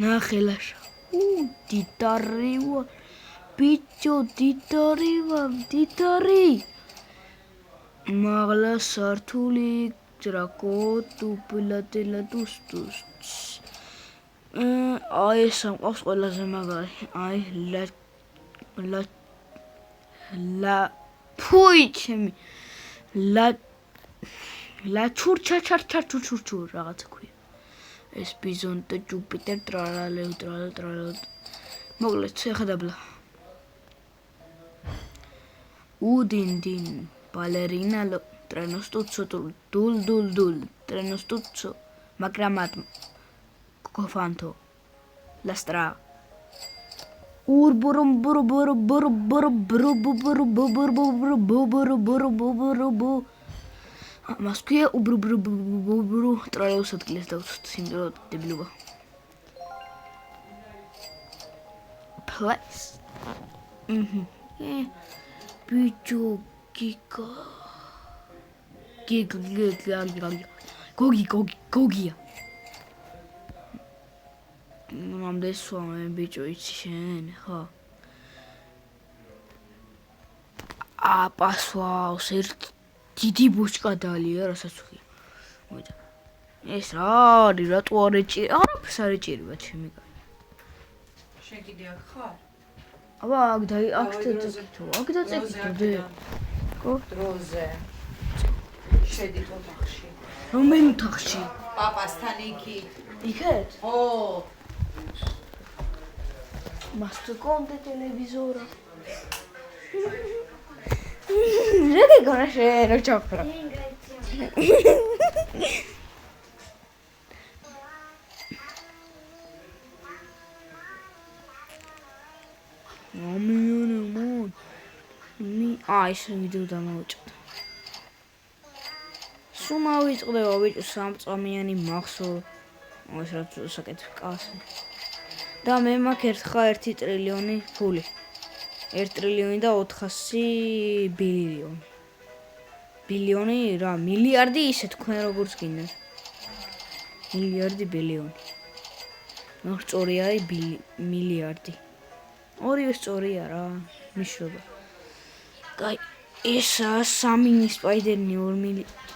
ნახე ლაშა დიდარი ვარ ბიჭო დიდარი მაღლა სართული დრაკო დუბლადელა დუსტუს აი ეს ამყავს ყველაზე მაგარი აი ლა ფუი ჩემი ლა ჩურჩურჩურ რაღაცა ქვია ეს ბიზონტე ჯუპიტერ ტრალალ მოკლედ ეხადაბლა უდინ ბალერინა treno stuzzo dul treno stuzzo macramat cofanto la stra urburum buru Moskva ubru троллейбус ადგილას დავუწევთ სიმდიდრე დებილობა place ბიჭო გოგია მომდეს ვამე ბიჭო იცი შენ ხო აპასვავს ერთ დიდი ბუჩკა დალია რასაც ვხია მოიცა ეს რა არის რატო არ ეჭირ არაფერს არ ეჭირება ჩემი კაცი შენ კიდე აქ ხარ აბა აქ დაწეკითხე ხო დროზე შედი ოთახში რომელ ოთახში პაპასთან იქი იქეთ ო მასტო კონტე ტელევიზორა Vedi come c'è lo cioccolo. ეს ვიდეო დამოვიწყდა. სუმა ვიწყდება ბიჭო სამწამიანი მახსოვ. ეს რაც საკეთებ კაცი. და მე მაქვს ერთხა 1 ტრილიონი ფული. 1 ტრილიონი და 400 ბილიონი რა მილიარდი ისე თქვენ როგორც გინდათ მილიარდი ბილიონი ნუ სწორი არის მილიარდი ორივე სწორია რა ნიშნობა კაი ესა 3 სპაიდერმენი 2